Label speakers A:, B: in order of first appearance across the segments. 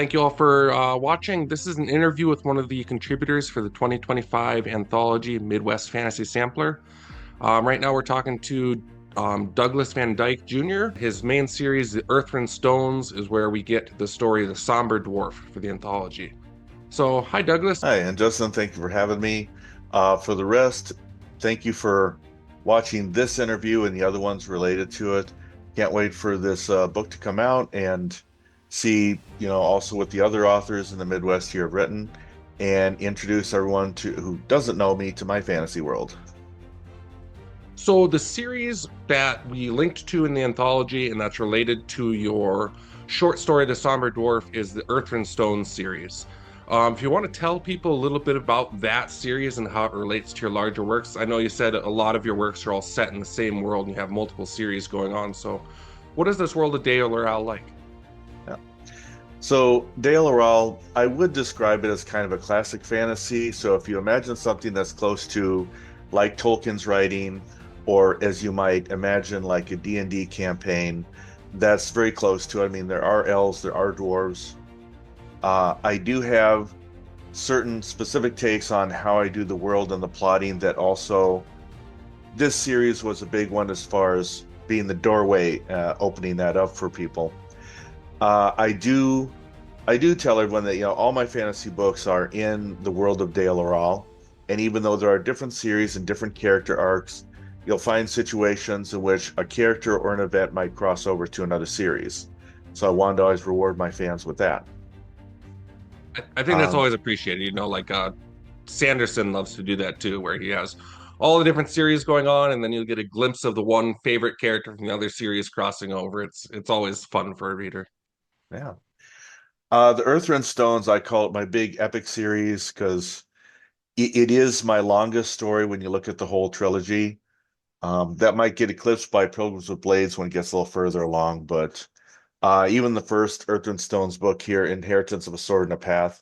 A: Thank you all for watching. This is an interview with one of the contributors for the 2025 anthology Midwest Fantasy Sampler. Right now, we're talking to Douglas Van Dyke Jr. His main series, The Earthren Stones, is where we get the story of the Somber Dwarf for the anthology. So, hi, Douglas.
B: Hi, and Justin, thank you for having me. For the rest, thank you for watching this interview and the other ones related to it. Can't wait for this book to come out and see, also what the other authors in the Midwest here have written and introduce everyone to who doesn't know me to my fantasy world.
A: So, the series that we linked to in the anthology and that's related to your short story, The Somber Dwarf, is the Earthren Stones series. If you want to tell people a little bit about that series and how it relates to your larger works, I know you said a lot of your works are all set in the same world and you have multiple series going on. So, what is this world of Dale Laurel like?
B: Yeah. So Dale Laurel, I would describe it as kind of a classic fantasy. So if you imagine something that's close to like Tolkien's writing, or as you might imagine like a D&D campaign, that's very close to it. I mean, there are elves, there are dwarves. I do have certain specific takes on how I do the world and the plotting that also this series was a big one as far as being the doorway, opening that up for people. Uh, I do I do tell everyone that all my fantasy books are in the world of Dale Laurel, and even though there are different series and different character arcs, you'll find situations in which a character or an event might cross over to another series. So I wanted to always reward my fans with that.
A: I think that's
B: Um,
A: always appreciated. Sanderson loves to do that too, where he has all the different series going on, and then you'll get a glimpse of the one favorite character from the other series crossing over. It's always fun for a reader.
B: yeah. The Earth Stones, I call it my big epic series because it is my longest story when you look at the whole trilogy. That might get eclipsed by Pilgrims with Blades when it gets a little further along, but even the first Earth and Stones book here, Inheritance of a Sword and a Path.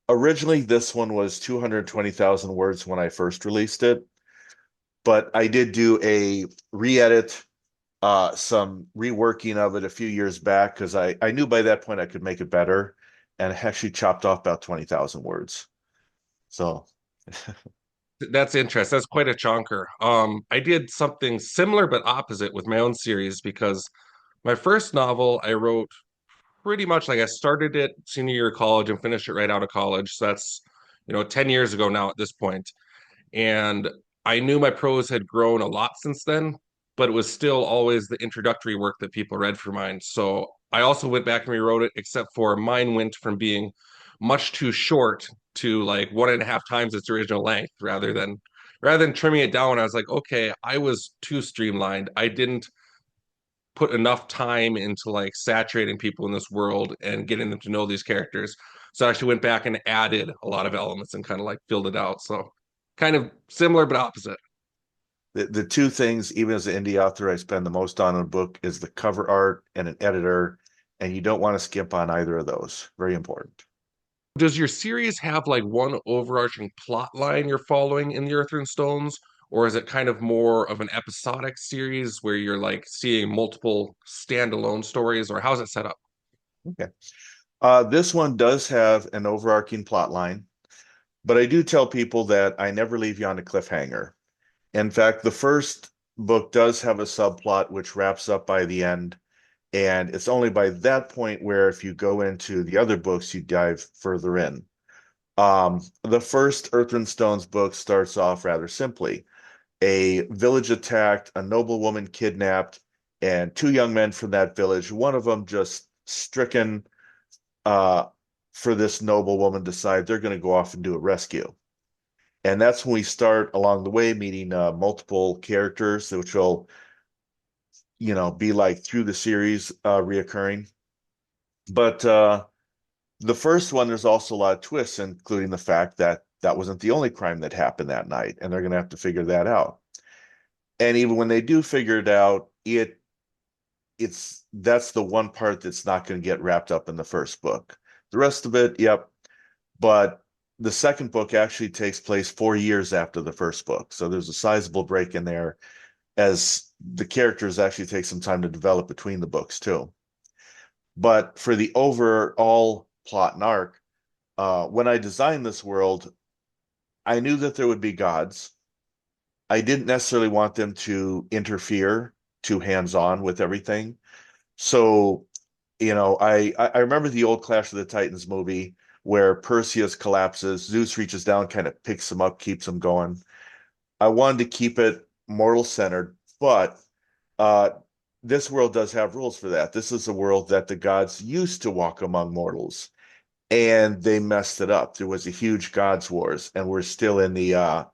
B: Originally, this one was 220,000 words when I first released it, but I did do a re-edit, some reworking of it a few years back because I knew by that point I could make it better, and I actually chopped off about 20,000 words. So,
A: That's interesting. That's quite a chonker. I did something similar but opposite with my own series because my first novel I wrote pretty much like I started it senior year of college and finished it right out of college. So that's 10 years ago now at this point. And I knew my prose had grown a lot since then, but it was still always the introductory work that people read for mine. So I also went back and rewrote it, except for mine went from being much too short to like one and a half times its original length rather than trimming it down. I was like, okay, I was too streamlined. I didn't put enough time into like saturating people in this world and getting them to know these characters. So I actually went back and added a lot of elements and kind of like filled it out. So kind of similar but opposite.
B: the two things, even as an indie author, I spend the most on a book is the cover art and an editor, and you don't want to skip on either of those. Very important.
A: Does your series have like one overarching plot line you're following in the Earth and Stones? Or is it kind of more of an episodic series where you're like seeing multiple standalone stories, or how's it set up?
B: Okay. This one does have an overarching plot line, but I do tell people that I never leave you on a cliffhanger. In fact, the first book does have a subplot which wraps up by the end, and it's only by that point where if you go into the other books, you dive further in. The first Earth and Stones book starts off rather simply. A village attacked, a noble woman kidnapped, and two young men from that village, one of them just stricken, uh, for this noble woman, decide they're going to go off and do a rescue. And that's when we start along the way meeting multiple characters, which will, be like through the series, reoccurring. But the first one, there's also a lot of twists, including the fact that that wasn't the only crime that happened that night, and they're going to have to figure that out. And even when they do figure it out, it's that's the one part that's not going to get wrapped up in the first book. The rest of it, yep. But the second book actually takes place 4 years after the first book. So there's a sizable break in there as the characters actually take some time to develop between the books too. But for the overall plot and arc. When I designed this world, I knew that there would be gods. I didn't necessarily want them to interfere too hands-on with everything. So, I remember the old Clash of the Titans movie where Perseus collapses, Zeus reaches down, kind of picks him up, keeps him going. I wanted to keep it mortal centered, but uh, this world does have rules for that. This is a world that the gods used to walk among mortals, and they messed it up. There was a huge gods wars, and we're still in the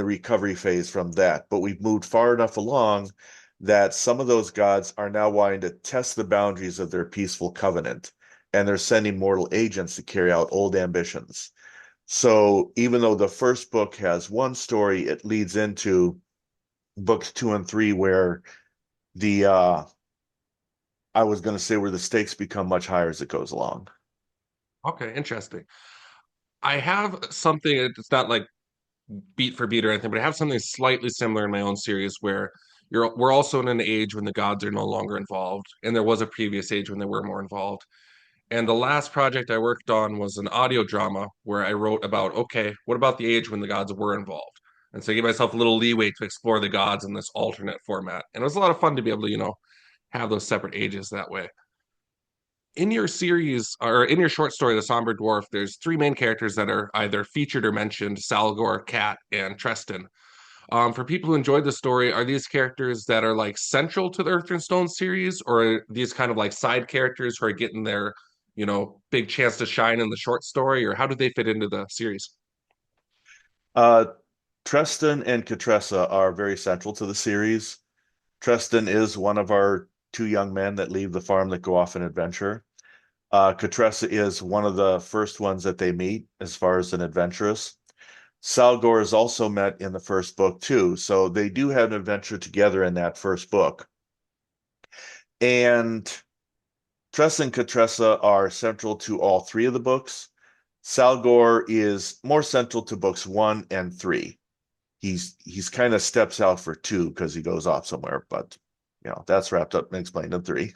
B: recovery phase from that. But we've moved far enough along that some of those gods are now wanting to test the boundaries of their peaceful covenant, and they're sending mortal agents to carry out old ambitions. So even though the first book has one story, it leads into books two and three where the I was going to say where the stakes become much higher as it goes along.
A: Okay, interesting. I have something, it's not like beat for beat or anything, but I have something slightly similar in my own series where we're also in an age when the gods are no longer involved, and there was a previous age when they were more involved. And the last project I worked on was an audio drama where I wrote about, okay, what about the age when the gods were involved? And so I gave myself a little leeway to explore the gods in this alternate format. And it was a lot of fun to be able to, have those separate ages that way. In your series or in your short story, The Somber Dwarf, there's three main characters that are either featured or mentioned: Salgor, Cat, and Treston. For people who enjoyed the story, are these characters that are like central to the Earth and Stone series, or are these kind of like side characters who are getting their, big chance to shine in the short story, or how do they fit into the series?
B: Uh, Treston and Catressa are very central to the series. Treston is one of our two young men that leave the farm that go off an adventure. Catressa is one of the first ones that they meet as far as an adventurous. Salgor is also met in the first book too, so they do have an adventure together in that first book. And Tress and Catressa are central to all three of the books. Salgor is more central to books one and three. He's kind of steps out for two because he goes off somewhere, but that's wrapped up and explained in three.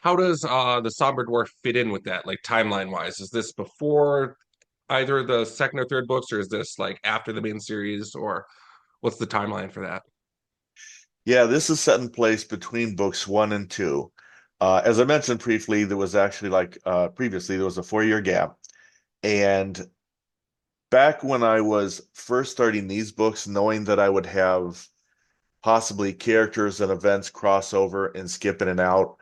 A: How does the Somber Dwarf fit in with that, like timeline wise? Is this before either the second or third books, or is this like after the main series, or what's the timeline for that?
B: Yeah, this is set in place between books one and two. As I mentioned briefly, there was actually previously there was a 4 year gap, and back when I was first starting these books, knowing that I would have possibly characters and events cross over and skip in and out,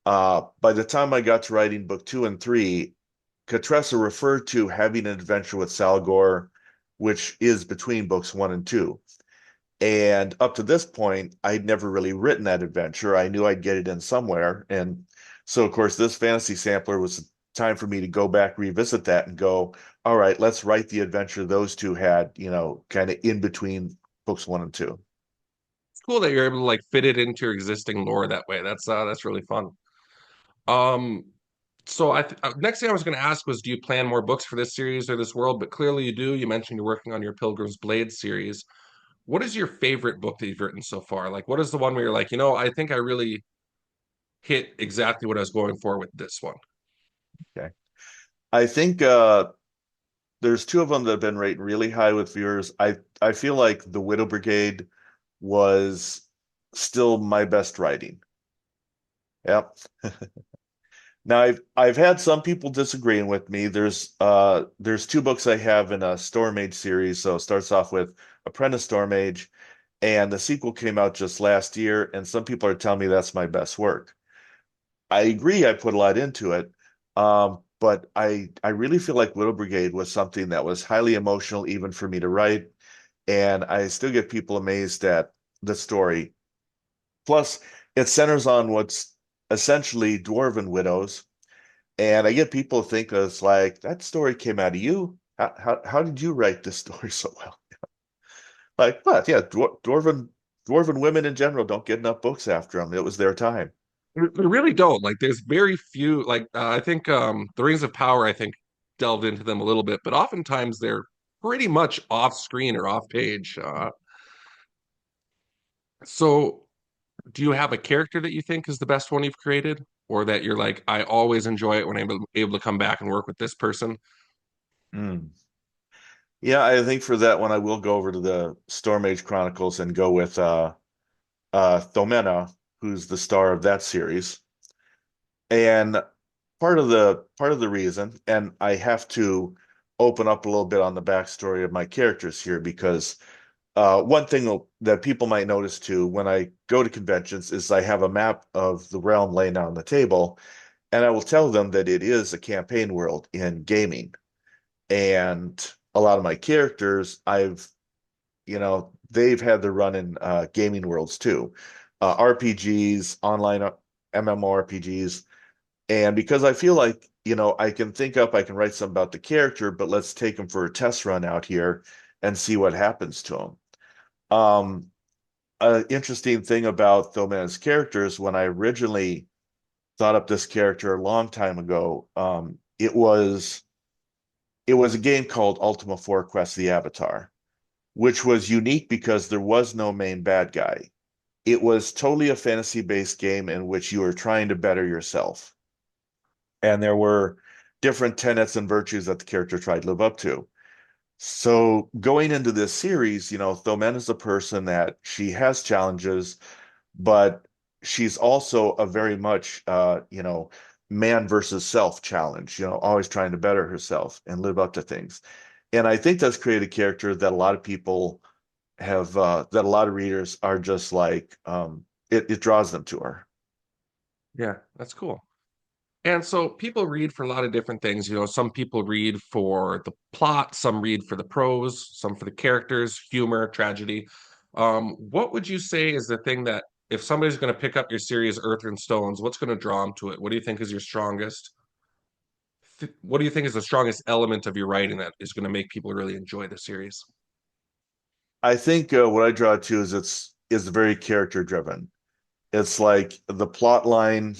B: by the time I got to writing book two and three, Catressa referred to having an adventure with Salgor, which is between books one and two. And up to this point, I'd never really written that adventure. I knew I'd get it in somewhere. And so, of course, this fantasy sampler was time for me to go back, revisit that, and go, all right, let's write the adventure those two had, kind of in between books one and two.
A: It's cool that you're able to like fit it into your existing lore that way. That's really fun. Um, so next thing I was going to ask was, do you plan more books for this series or this world? But clearly you do. You mentioned you're working on your Pilgrim's Blade series. What is your favorite book that you've written so far? Like, what is the one where you're like, I think I really hit exactly what I was going for with this one?
B: Okay. I think there's two of them that have been rated really high with viewers. I feel like The Widow Brigade was still my best writing. Yep. Now I've had some people disagreeing with me. There's two books I have in a Storm Age series. So it starts off with Apprentice Storm Age, and the sequel came out just last year, and some people are telling me that's my best work. I agree, I put a lot into it. But I really feel like Widow Brigade was something that was highly emotional even for me to write, and I still get people amazed at the story. Plus, it centers on what's essentially dwarven widows. And I get people think it's like that story came out of you. How did you write this story so well? Like, but yeah, dwarven women in general don't get enough books after them. It was their time.
A: They really don't. Like, there's very few. Like, I think the Rings of Power, I think, delved into them a little bit, but oftentimes they're pretty much off screen or off page. So Do you have a character that you think is the best one you've created, or that you're like, I always enjoy it when I'm able to come back and work with this person?
B: Hmm. Yeah, I think for that one, I will go over to the Storm Age Chronicles and go with Thomena, who's the star of that series. And part of the reason, and I have to open up a little bit on the backstory of my characters here because one thing that people might notice too when I go to conventions is I have a map of the realm laying out on the table, and I will tell them that it is a campaign world in gaming. And a lot of my characters, they've had their run in gaming worlds too, RPGs, online MMORPGs. And because I feel like, I can write something about the character, but let's take him for a test run out here and see what happens to him. Um, an interesting thing about Thoman's characters, when I originally thought up this character a long time ago, it was a game called Ultima 4 Quest the Avatar, which was unique because there was no main bad guy. It was totally a fantasy-based game in which you were trying to better yourself. And there were different tenets and virtues that the character tried to live up to. So going into this series, Thomen is a person that she has challenges, but she's also a very much, man versus self challenge, always trying to better herself and live up to things. And I think that's created a character that a lot of people that a lot of readers are just like, it draws them to her.
A: Yeah, that's cool. And so people read for a lot of different things. Some people read for the plot, some read for the prose, some for the characters, humor, tragedy. What would you say is the thing that if somebody's going to pick up your series Earth and Stones, what's going to draw them to it? What do you think is your strongest? What do you think is the strongest element of your writing that is going to make people really enjoy the series?
B: I think what I draw to is very character driven. It's like the plot line,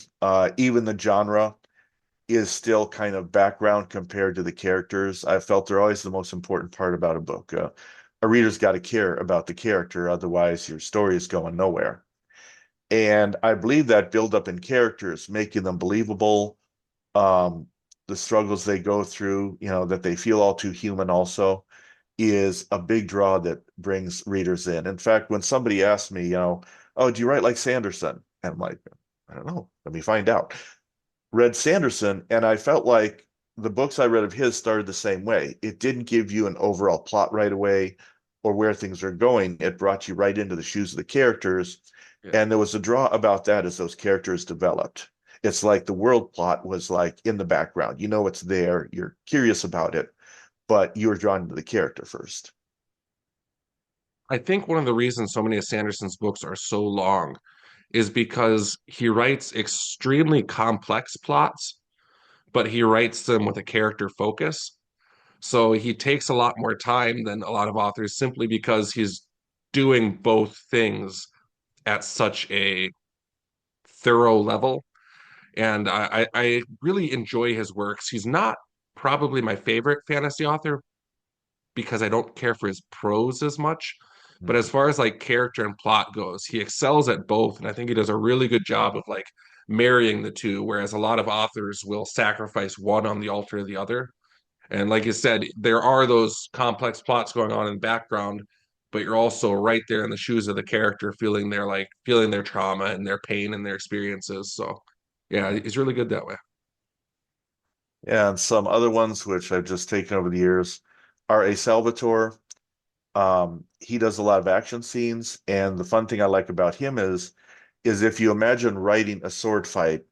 B: even the genre is still kind of background compared to the characters. I felt they're always the most important part about a book. A reader's got to care about the character, otherwise your story is going nowhere. And I believe that build up in characters, making them believable, um, the struggles they go through, that they feel all too human also, is a big draw that brings readers in. In fact, when somebody asks me, oh, do you write like Sanderson? And I'm like, I don't know. Let me find out. Read Sanderson, and I felt like the books I read of his started the same way. It didn't give you an overall plot right away or where things are going. It brought you right into the shoes of the characters.
A: Yeah.
B: And there was a draw about that as those characters developed. It's like the world plot was like in the background. You know it's there, you're curious about it, but you were drawn into the character first.
A: I think one of the reasons so many of Sanderson's books are so long is because he writes extremely complex plots, but he writes them with a character focus. So he takes a lot more time than a lot of authors simply because he's doing both things at such a thorough level. And I really enjoy his works. He's not probably my favorite fantasy author because I don't care for his prose as much. But as
B: Mhm.
A: far as like character and plot goes, he excels at both. And I think he does a really good job of like marrying the two, whereas a lot of authors will sacrifice one on the altar of the other. And like you said, there are those complex plots going on in the background, but you're also right there in the shoes of the character, feeling their trauma and their pain and their experiences. So yeah, he's really good that way.
B: Yeah, and some other ones which I've just taken over the years are A Salvatore. He does a lot of action scenes, and the fun thing I like about him is if you imagine writing a sword fight,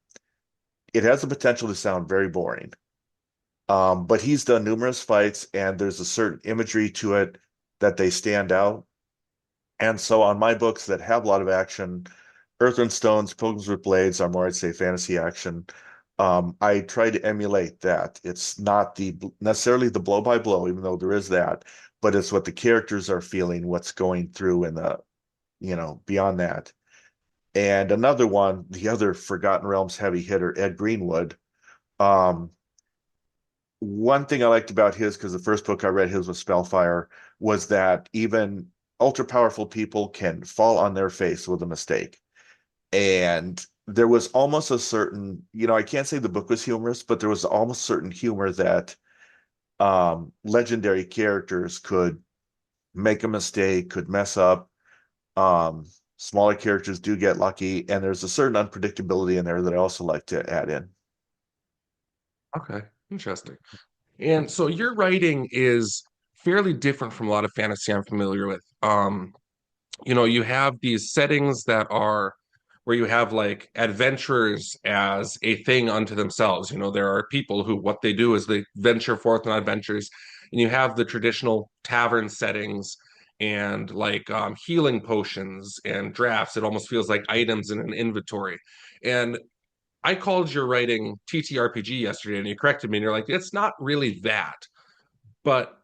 B: it has the potential to sound very boring. But he's done numerous fights, and there's a certain imagery to it that they stand out. And so on my books that have a lot of action, Earth and Stones, Pilgrims with Blades are more, I'd say, fantasy action. I try to emulate that. It's not necessarily the blow by blow, even though there is that, but it's what the characters are feeling, what's going through in beyond that. And another one, the other Forgotten Realms heavy hitter, Ed Greenwood. Um, One thing I liked about his, because the first book I read his was Spellfire, was that even ultra powerful people can fall on their face with a mistake. And there was almost a certain, I can't say the book was humorous, but there was almost certain humor that legendary characters could make a mistake, could mess up. Um, Smaller characters do get lucky, and there's a certain unpredictability in there that I also like to add in.
A: Okay, interesting. And so your writing is fairly different from a lot of fantasy I'm familiar with. You have these settings that are where you have like adventurers as a thing unto themselves. There are people who what they do is they venture forth on adventures, and you have the traditional tavern settings and like healing potions and drafts. It almost feels like items in an inventory. And I called your writing TTRPG yesterday, and you corrected me, and you're like, it's not really that. But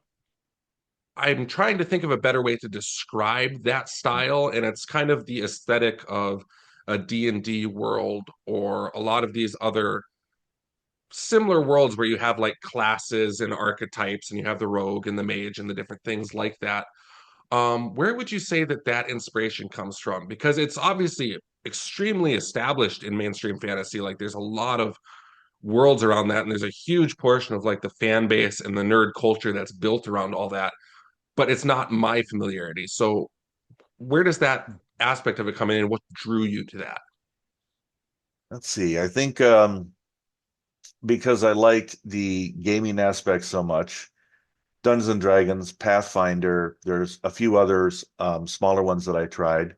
A: I'm trying to think of a better way to describe that style, and it's kind of the aesthetic of a D&D world or a lot of these other similar worlds where you have like classes and archetypes and you have the rogue and the mage and the different things like that. Where would you say that that inspiration comes from? Because it's obviously extremely established in mainstream fantasy. Like there's a lot of worlds around that, and there's a huge portion of like the fan base and the nerd culture that's built around all that, but it's not my familiarity. So where does that aspect of it come in, and what drew you to that?
B: Let's see. I think because I liked the gaming aspect so much, Dungeons and Dragons, Pathfinder, there's a few others, smaller ones that I tried.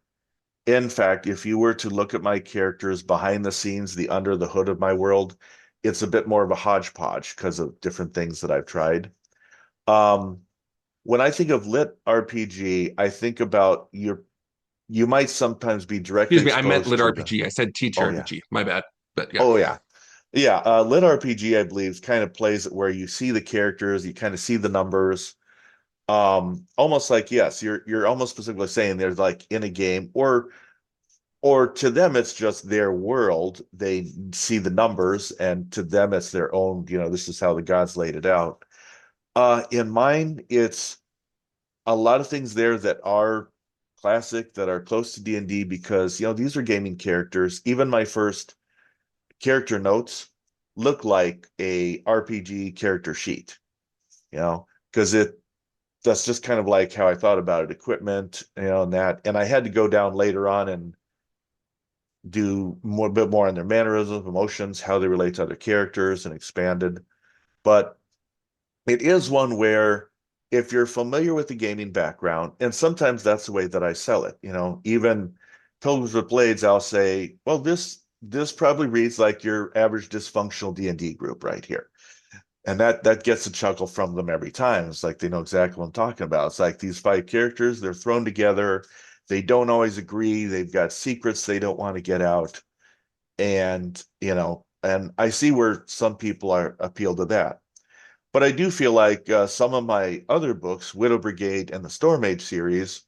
B: In fact, if you were to look at my characters behind the scenes, the under the hood of my world, it's a bit more of a hodgepodge because of different things that I've tried. Um, when I think of lit RPG, I think about you might sometimes be directly
A: Excuse me, I meant
B: exposed
A: lit
B: to the,
A: RPG. I said
B: oh yeah.
A: TTRPG. My bad. But yeah.
B: Oh yeah. Yeah, lit RPG, I believe, kind of plays it where you see the characters, you kind of see the numbers. Almost like yes, you're almost specifically saying they're like in a game, or to them it's just their world. They see the numbers, and to them it's their own, this is how the gods laid it out. In mine, it's a lot of things there that are classic, that are close to D&D because, these are gaming characters. Even my first character notes look like a RPG character sheet, because that's just kind of like how I thought about it, equipment, and that. And I had to go down later on and do more, a bit more on their mannerisms, emotions, how they relate to other characters, and expanded. But it is one where if you're familiar with the gaming background, and sometimes that's the way that I sell it, even Pilgrims with Blades, I'll say, well, this probably reads like your average dysfunctional D&D group right here. And that gets a chuckle from them every time. It's like they know exactly what I'm talking about. It's like these five characters, they're thrown together. They don't always agree. They've got secrets they don't want to get out. And I see where some people are appealed to that. But I do feel like some of my other books, Widow Brigade and the Storm Age series,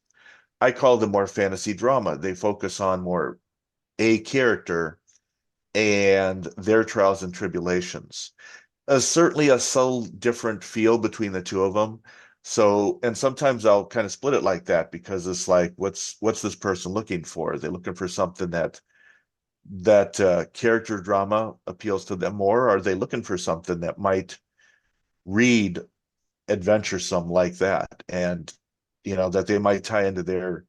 B: I call them more fantasy drama. They focus on more a character and their trials and tribulations. Certainly a subtle different feel between the two of them. So, and sometimes I'll kind of split it like that because it's like, what's this person looking for? Are they looking for something that character drama appeals to them more? Or are they looking for something that might read adventuresome like that, and that they might tie into their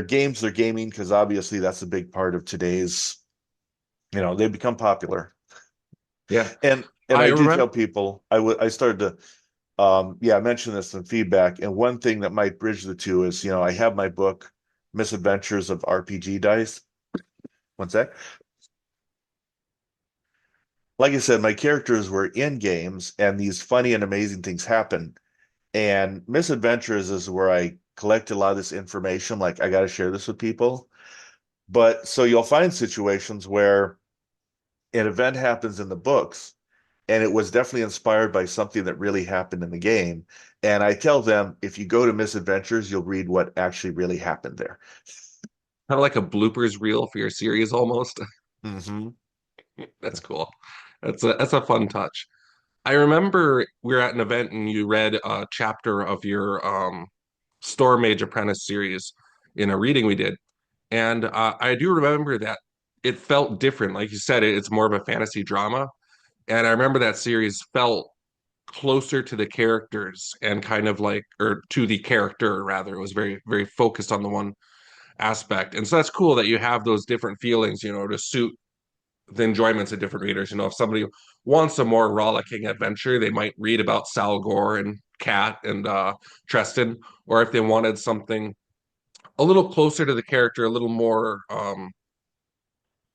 B: games, their gaming, because obviously that's a big part of today's, they become popular.
A: Yeah.
B: And
A: I
B: I do
A: remember
B: tell people I started to yeah, mention this in feedback. And one thing that might bridge the two is, I have my book, Misadventures of RPG Dice. One sec. Like I said, my characters were in games and these funny and amazing things happen. And Misadventures is where I collect a lot of this information. Like, I got to share this with people. But so you'll find situations where an event happens in the books, and it was definitely inspired by something that really happened in the game. And I tell them, if you go to Misadventures, you'll read what actually really happened there.
A: kind of like a bloopers reel for your series almost.
B: Hmm.
A: That's cool. That's a fun touch. I remember we were at an event and you read a chapter of your Storm Mage Apprentice series in a reading we did. And I do remember that it felt different. Like you said, it's more of a fantasy drama. And I remember that series felt closer to the characters and kind of like, or to the character rather. It was very, very focused on the one aspect. And so that's cool that you have those different feelings, to suit the enjoyments of different readers. If somebody wants a more rollicking adventure, they might read about Sal Gore and Kat and Treston, or if they wanted something a little closer to the character, a little more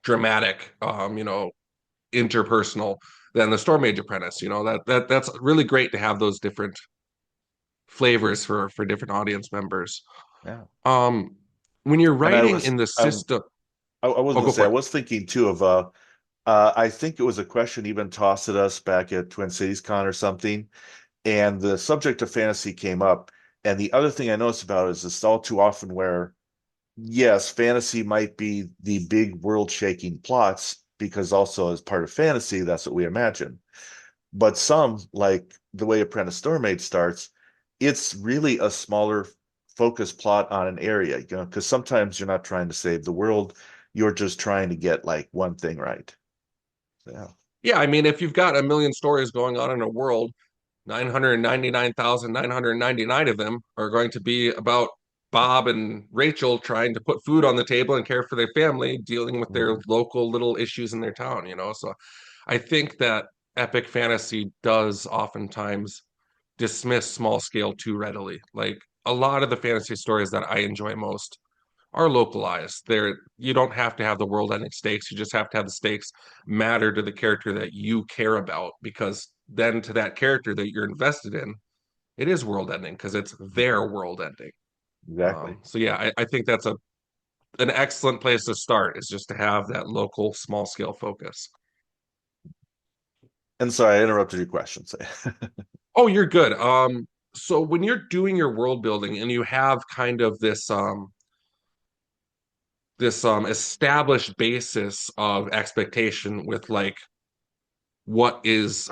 A: dramatic, interpersonal than the Storm Age Apprentice. That's really great to have those different flavors for different audience members.
B: Yeah.
A: Um, when you're
B: And I
A: writing
B: was
A: in the system,
B: I was
A: oh,
B: going
A: go
B: to say, I
A: for it.
B: was thinking too of I think it was a question even tossed at us back at Twin Cities Con or something, and the subject of fantasy came up. And the other thing I noticed about it is it's all too often where, yes, fantasy might be the big world-shaking plots because also as part of fantasy, that's what we imagine. But some, like the way Apprentice Stormmaid starts, it's really a smaller focus plot on an area, because sometimes you're not trying to save the world, you're just trying to get like one thing right. Yeah.
A: Yeah, I mean, if you've got a million stories going on in a world, 999,999 of them are going to be about Bob and Rachel trying to put food on the table and care for their family, dealing with their
B: Mhm.
A: local little issues in their town. So I think that epic fantasy does oftentimes dismiss small scale too readily. Like a lot of the fantasy stories that I enjoy most are localized. You don't have to have the world ending stakes. You just have to have the stakes matter to the character that you care about, because then to that character that you're invested in, it is world ending because it's their world ending.
B: Exactly.
A: So yeah, I think that's an excellent place to start, is just to have that local small scale focus.
B: And sorry, I interrupted your questions.
A: Oh, you're good. So when you're doing your world building and you have kind of this established basis of expectation with like what is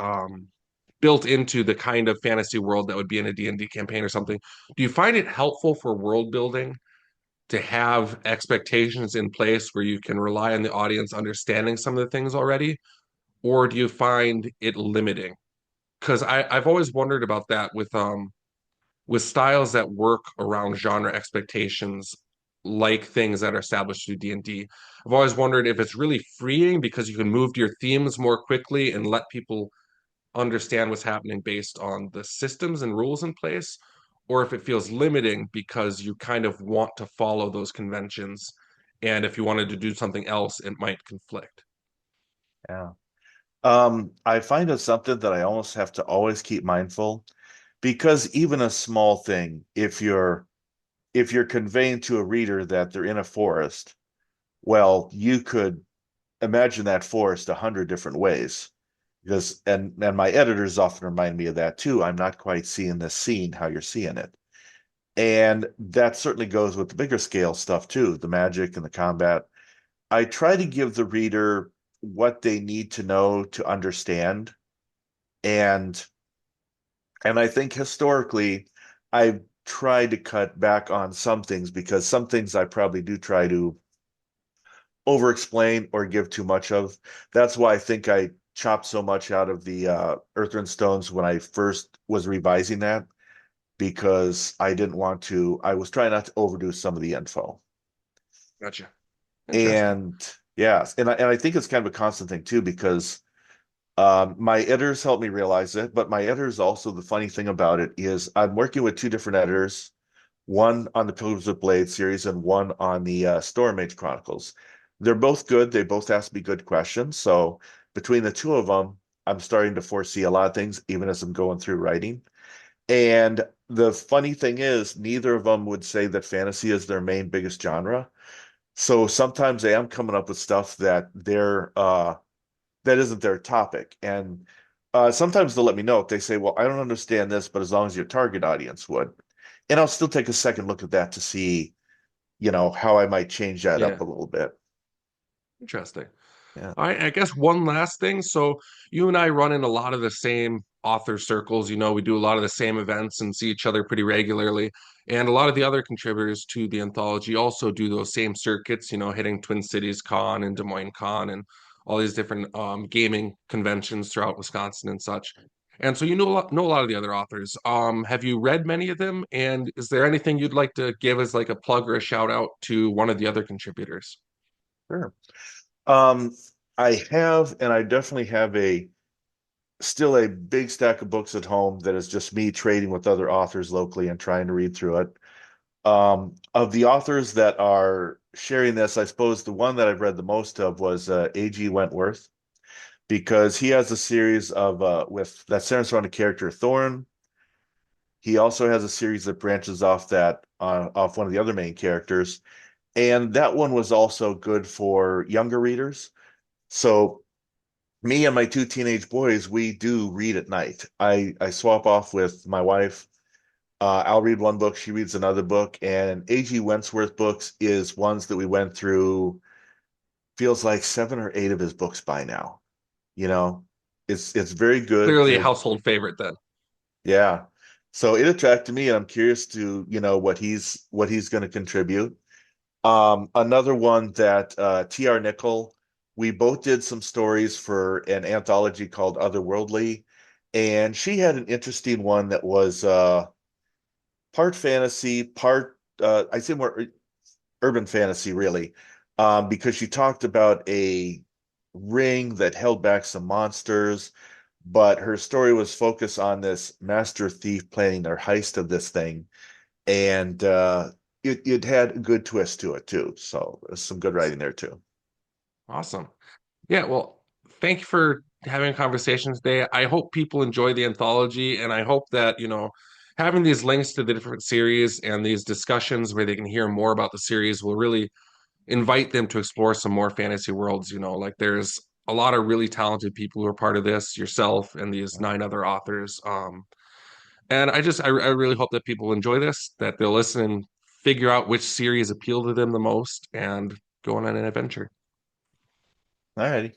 A: built into the kind of fantasy world that would be in a D&D campaign or something, do you find it helpful for world building to have expectations in place where you can rely on the audience understanding some of the things already, or do you find it limiting? Because I've always wondered about that with styles that work around genre expectations, like things that are established through D&D. I've always wondered if it's really freeing because you can move to your themes more quickly and let people understand what's happening based on the systems and rules in place, or if it feels limiting because you kind of want to follow those conventions. And if you wanted to do something else, it might conflict.
B: Yeah. I find it something that I almost have to always keep mindful because even a small thing, if you're conveying to a reader that they're in a forest, well, you could imagine that forest 100 different ways. Because and my editors often remind me of that too. I'm not quite seeing this scene how you're seeing it. And that certainly goes with the bigger scale stuff too, the magic and the combat. I try to give the reader what they need to know to understand. And and I think historically I've tried to cut back on some things because some things I probably do try to over explain or give too much of. That's why I think I chopped so much out of the Earth and Stones when I first was revising that because I didn't want to, I was trying not to overdo some of the info.
A: Gotcha. Interesting.
B: And yes, and I think it's kind of a constant thing too because my editors helped me realize it, but my editors also, the funny thing about it is I'm working with two different editors, one on the Pilgrims with Blade series and one on the Storm Age Chronicles. They're both good. They both ask me good questions. So between the two of them, I'm starting to foresee a lot of things, even as I'm going through writing. And the funny thing is, neither of them would say that fantasy is their main biggest genre. So sometimes I am coming up with stuff that isn't their topic. And sometimes they'll let me know if they say, well, I don't understand this, but as long as your target audience would. And I'll still take a second look at that to see, how I might change that up
A: Yeah.
B: a little bit.
A: Interesting.
B: Yeah.
A: I guess one last thing. So you and I run in a lot of the same author circles. We do a lot of the same events and see each other pretty regularly. And a lot of the other contributors to the anthology also do those same circuits, hitting Twin Cities Con and Des Moines Con and all these different gaming conventions throughout Wisconsin and such. And so you know a lot of the other authors. Have you read many of them? And is there anything you'd like to give as like a plug or a shout out to one of the other contributors?
B: Sure. Um, I have, and I definitely have still a big stack of books at home that is just me trading with other authors locally and trying to read through it. Of the authors that are sharing this, I suppose the one that I've read the most of was A.G. Wentworth, because he has a series of with that centers around a character Thorn. He also has a series that branches off that off one of the other main characters, and that one was also good for younger readers. So me and my two teenage boys, we do read at night. I swap off with my wife. I'll read one book, she reads another book, and A.G. Wentworth books is ones that we went through, feels like 7 or 8 of his books by now. You know, it's very good.
A: Clearly a
B: There's
A: household favorite then.
B: Yeah. So it attracted me, and I'm curious to, what he's going to contribute. Another one that T.R. Nickel, we both did some stories for an anthology called Otherworldly, and she had an interesting one that was part fantasy, part I'd say more urban fantasy, really, because she talked about a ring that held back some monsters, but her story was focused on this master thief planning their heist of this thing, and it had a good twist to it too. So there's some good writing there too.
A: Awesome. Yeah, well, thank you for having a conversation today. I hope people enjoy the anthology, and I hope that, having these links to the different series and these discussions where they can hear more about the series will really invite them to explore some more fantasy worlds. Like there's a lot of really talented people who are part of this, yourself and these 9 other authors. And I really hope that people enjoy this, that they'll listen and figure out which series appeal to them the most and go on an adventure.
B: All righty.